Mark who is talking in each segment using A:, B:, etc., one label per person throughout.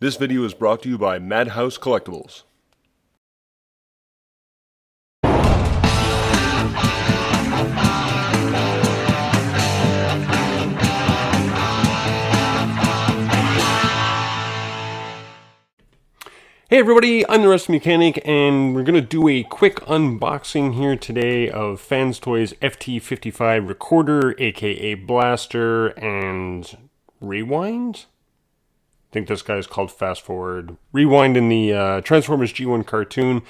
A: This video is brought to you by Madhaus Collectibles. Hey everybody, I'm the Rusty Mechanic, and we're going to do a quick unboxing here today of Madhaus Toys FT-55 recorder, aka blaster, and rewind? I think this guy's called Fast Forward. Rewind in the Transformers G1 cartoon.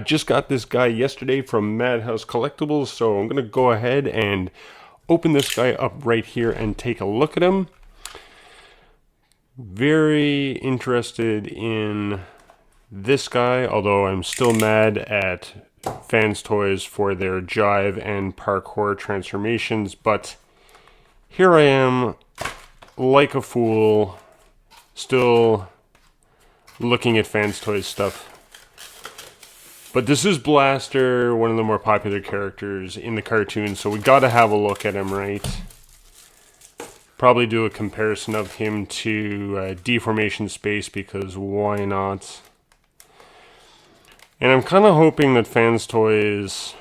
A: Just got this guy yesterday from Madhaus Collectibles, so I'm going to go ahead and open this guy up right here and take a look at him. Very interested in this guy, although I'm still mad at Madhaus Toys for their jive and parkour transformations, but here I am, like a fool, still looking at Madhaus Toys stuff. But this is Blaster, one of the more popular characters in the cartoon, so we gotta have a look at him, right? Probably do a comparison of him to Deformation Space, because why not? And I'm kind of hoping that Madhaus Toys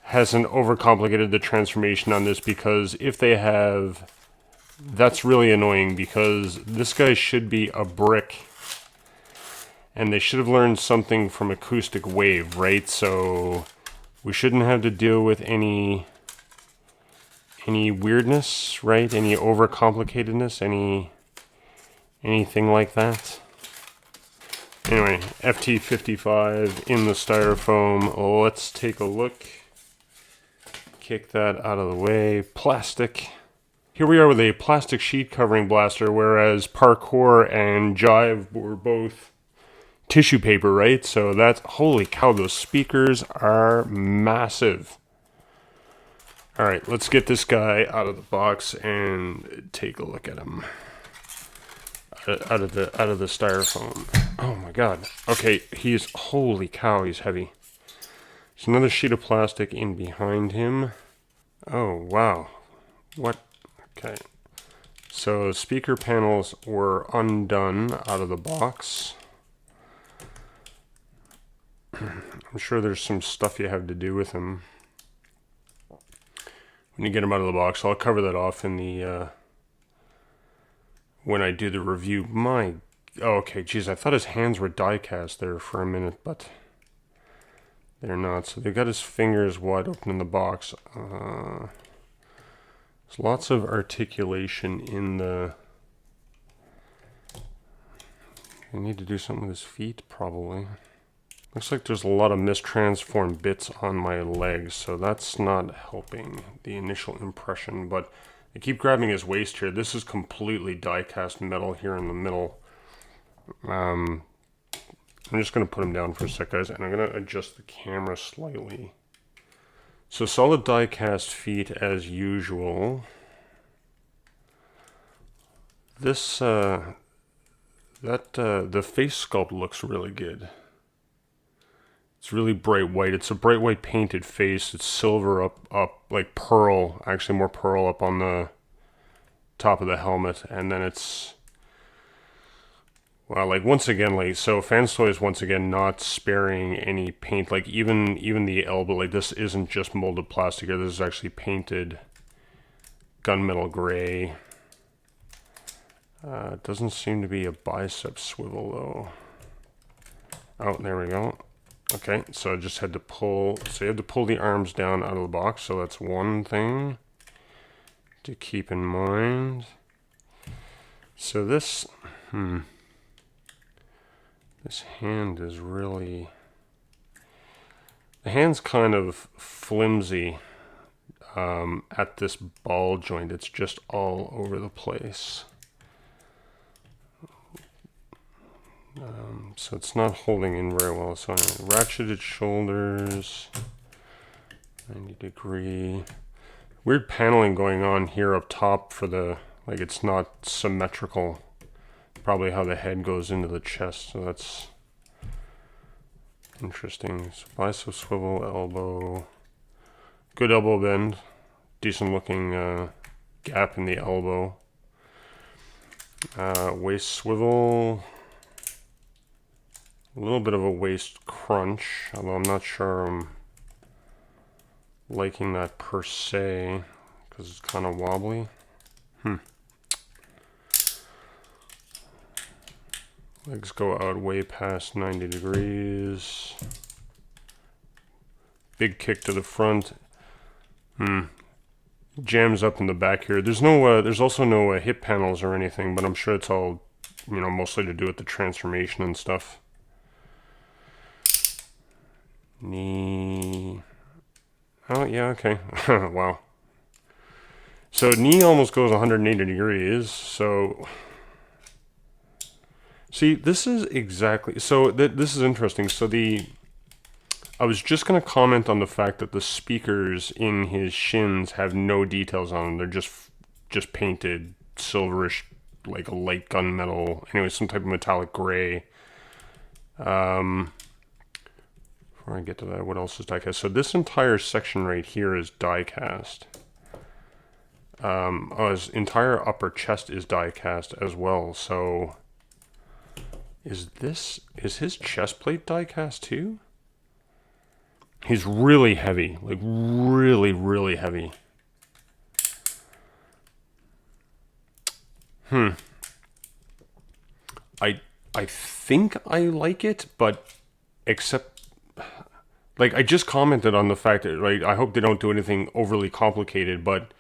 A: hasn't overcomplicated the transformation on this, because if they have, that's really annoying, because this guy should be a brick. And they should have learned something from Acoustic Wave, right? So we shouldn't have to deal with any weirdness, right? Any overcomplicatedness, anything like that. Anyway, FT-55 in the styrofoam. Let's take a look. Kick that out of the way. Plastic. Here we are with a plastic sheet covering Blaster, whereas Parkour and Jive were both tissue paper, right? So that's, holy cow, those speakers are massive. Alright, let's get this guy out of the box and take a look at him. Out of the styrofoam. Oh my god. Okay, holy cow, he's heavy. There's another sheet of plastic in behind him. Oh, wow. What? Okay. So speaker panels were undone out of the box. I'm sure there's some stuff you have to do with them when you get them out of the box. I'll cover that off in the when I do the review. Okay, geez, I thought his hands were die cast there for a minute, but they're not. So they've got his fingers wide open in the box. There's lots of articulation in the... I need to do something with his feet, probably. Looks like there's a lot of mistransformed bits on my legs, so that's not helping the initial impression, but I keep grabbing his waist here. This is completely die-cast metal here in the middle. I'm just going to put him down for a sec, guys, and I'm going to adjust the camera slightly. So solid die-cast feet as usual. This, the face sculpt looks really good. It's really bright white. It's a bright white painted face. It's silver up like pearl, actually more pearl up on the top of the helmet, and then it's, well, like once again, like, so Madhaus Toys once again not sparing any paint. Like even the elbow, like this isn't just molded plastic here. This is actually painted gunmetal gray. It doesn't seem to be a bicep swivel though. Oh, there we go. Okay, so I just had to pull, so you have to pull the arms down out of the box, so that's one thing to keep in mind. So this, this hand is really, the hand's kind of flimsy at this ball joint. It's just all over the place. So it's not holding in very well. So ratcheted shoulders, 90-degree. Weird paneling going on here up top for the, like it's not symmetrical. Probably how the head goes into the chest. So that's interesting. So bicep swivel, elbow. Good elbow bend. Decent looking gap in the elbow. Waist swivel. A little bit of a waist crunch, although I'm not sure I'm liking that per se, because it's kind of wobbly. Legs go out way past 90 degrees. Big kick to the front. Jams up in the back here. There's no, there's also no hip panels or anything, but I'm sure it's all, you know, mostly to do with the transformation and stuff. Knee. Oh yeah, okay. Wow. So knee almost goes 180 degrees. So see, this is exactly, so this is interesting. So I was just going to comment on the fact that the speakers in his shins have no details on them. They're just painted silverish, like a light gunmetal. Anyway, some type of metallic gray. Before I get to that, what else is die cast? So this entire section right here is die cast. His entire upper chest is die cast as well. So is his chest plate die cast too? He's really heavy, like really, really heavy. I think I like it, but except, like, I just commented on the fact that, like, I hope they don't do anything overly complicated, but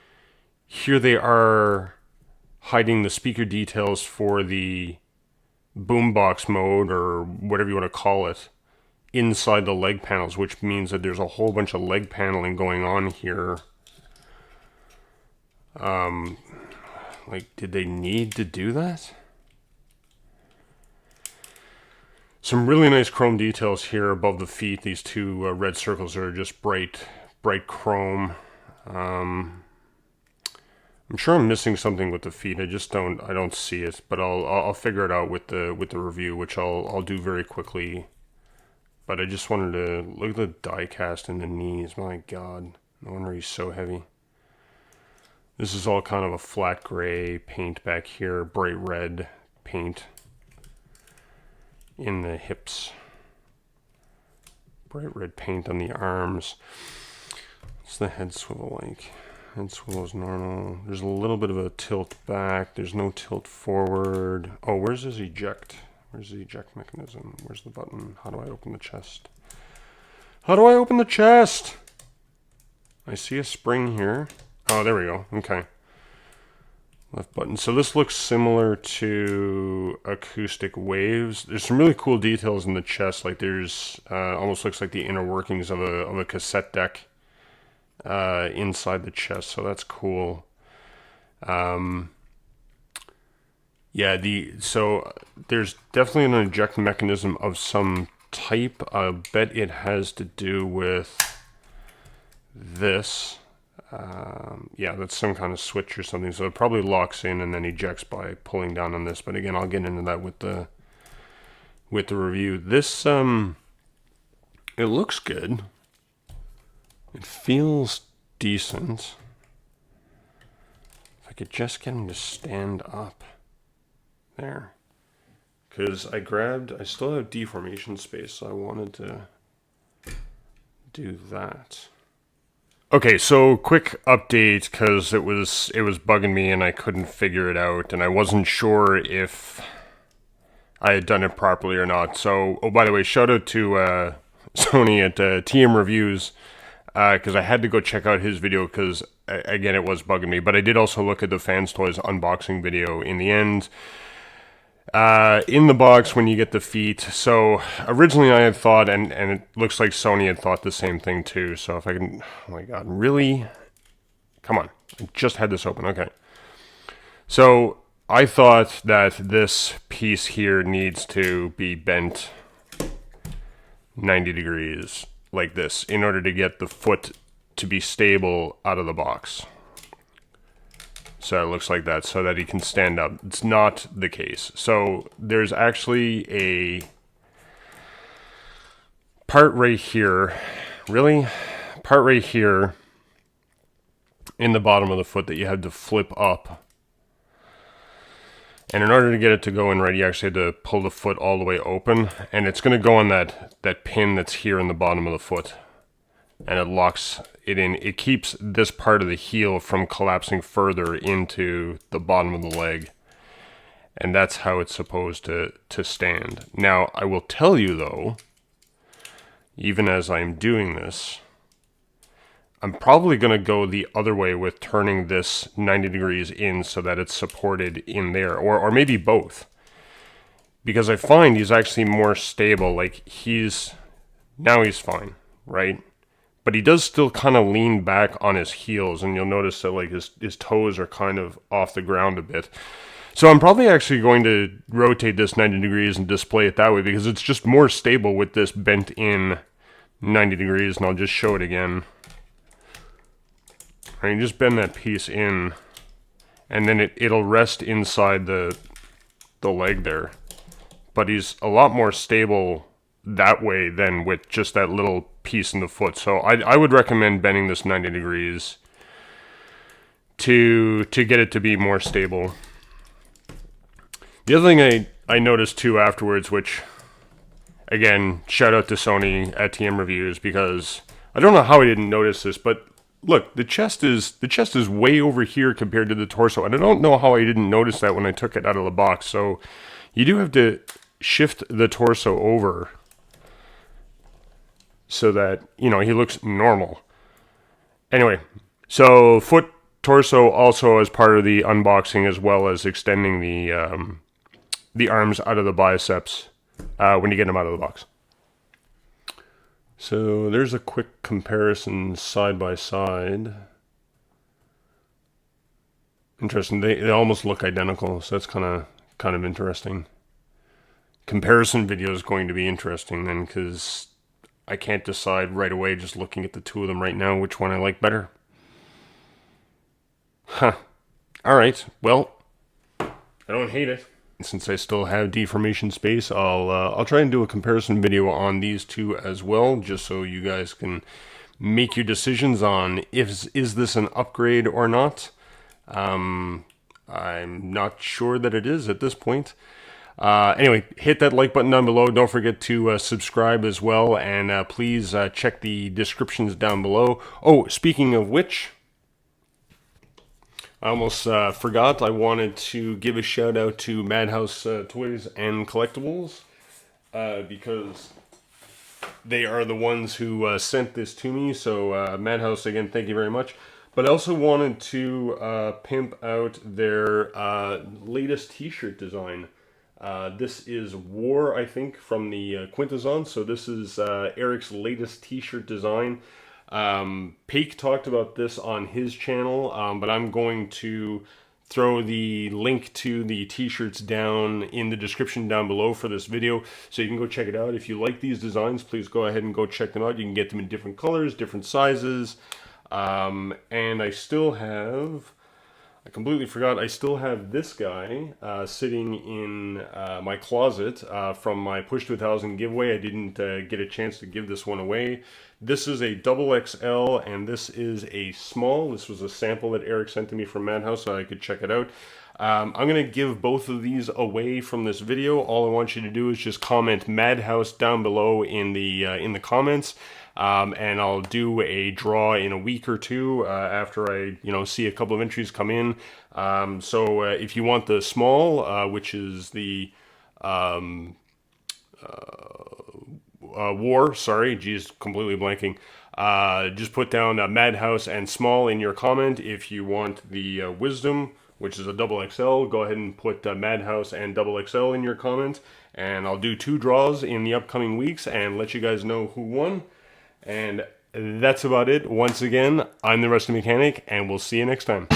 A: here they are hiding the speaker details for the boombox mode, or whatever you want to call it, inside the leg panels, which means that there's a whole bunch of leg paneling going on here. Like, did they need to do that? Some really nice chrome details here above the feet. These two red circles are just bright chrome. I'm sure I'm missing something with the feet. I don't see it, but I'll figure it out with the review, which I'll do very quickly. But I just wanted to look at the die cast in the knees. My God, no wonder he's so heavy. This is all kind of a flat gray paint back here, bright red paint in the hips. Bright red paint on the arms. What's the head swivel like? Head swivel is normal. There's a little bit of a tilt back. There's no tilt forward. Oh, where's his eject? Where's the eject mechanism? Where's the button? How do I open the chest? How do I open the chest? I see a spring here. Oh, there we go. Okay. Left button. So this looks similar to Acoustic Waves. There's some really cool details in the chest. Like there's almost looks like the inner workings of a cassette deck inside the chest. So that's cool. Yeah. So there's definitely an eject mechanism of some type. I bet it has to do with this. Yeah, that's some kind of switch or something. So it probably locks in and then ejects by pulling down on this. But again, I'll get into that with the review. This it looks good. It feels decent. If I could just get him to stand up there, because I still have deformation space, so I wanted to do that. Okay, so quick update, because it was bugging me and I couldn't figure it out, and I wasn't sure if I had done it properly or not. So, oh, by the way, shout out to Sony at TM Reviews, because I had to go check out his video, because, again, it was bugging me. But I did also look at the Fans Toys unboxing video in the end. In the box when you get the feet. So originally I had thought, and it looks like Sony had thought the same thing too. So if I can, oh my God, really? Come on, I just had this open. Okay. So I thought that this piece here needs to be bent 90 degrees like this in order to get the foot to be stable out of the box. So it looks like that, so that he can stand up. It's not the case. So there's actually a part right here, part right here in the bottom of the foot that you have to flip up. And in order to get it to go in right, you actually had to pull the foot all the way open. And it's going to go on that pin that's here in the bottom of the foot. And it locks it in. It keeps this part of the heel from collapsing further into the bottom of the leg. And that's how it's supposed to stand. Now, I will tell you though, even as I'm doing this, I'm probably going to go the other way with turning this 90 degrees in so that it's supported in there, or maybe both. Because I find he's actually more stable. Like now he's fine, right? But he does still kind of lean back on his heels, and you'll notice that like his toes are kind of off the ground a bit. So I'm probably actually going to rotate this 90 degrees and display it that way because it's just more stable with this bent in 90 degrees, and I'll just show it again. Right, you just bend that piece in, and then it'll rest inside the leg there. But he's a lot more stable that way than with just that little piece in the foot. So I would recommend bending this 90 degrees to get it to be more stable. The other thing I noticed too afterwards, which again, shout out to Sony at TM Reviews, because I don't know how I didn't notice this, but look, the chest is way over here compared to the torso, and I don't know how I didn't notice that when I took it out of the box. So you do have to shift the torso over so that, you know, he looks normal. Anyway, so foot, torso also as part of the unboxing, as well as extending the arms out of the biceps when you get them out of the box. So there's a quick comparison side by side. Interesting. They almost look identical, so that's kind of interesting. Comparison video is going to be interesting then, because I can't decide right away just looking at the two of them right now which one I like better. Huh. All right. Well, I don't hate it. Since I still have deformation space, I'll try and do a comparison video on these two as well, just so you guys can make your decisions on is this an upgrade or not. I'm not sure that it is at this point. Anyway, hit that like button down below. Don't forget to subscribe as well, and please check the descriptions down below. Oh, speaking of which, I almost forgot. I wanted to give a shout out to Madhaus Toys and Collectibles because they are the ones who sent this to me. So Madhaus, again, thank you very much. But I also wanted to pimp out their latest t-shirt design. This is War, I think, from the Quintesson. So this is Eric's latest t-shirt design. Peak talked about this on his channel, but I'm going to throw the link to the t-shirts down in the description down below for this video, so you can go check it out. If you like these designs, please go ahead and go check them out. You can get them in different colors, different sizes, and I still have, I completely forgot, I still have this guy sitting in my closet from my Push to 1000 giveaway. I didn't get a chance to give this one away. This is a XXL, and this is a small. This was a sample that Eric sent to me from Madhaus, so I could check it out. I'm going to give both of these away from this video. All I want you to do is just comment Madhaus down below in the comments. And I'll do a draw in a week or two after I, see a couple of entries come in. So if you want the small, which is the War, sorry, geez, completely blanking. Just put down Madhaus and small in your comment. If you want the Wisdom, which is a XXL, go ahead and put Madhaus and XXL in your comment. And I'll do 2 draws in the upcoming weeks and let you guys know who won. And that's about it. Once again, I'm the Rusty Mechanic, and we'll see you next time.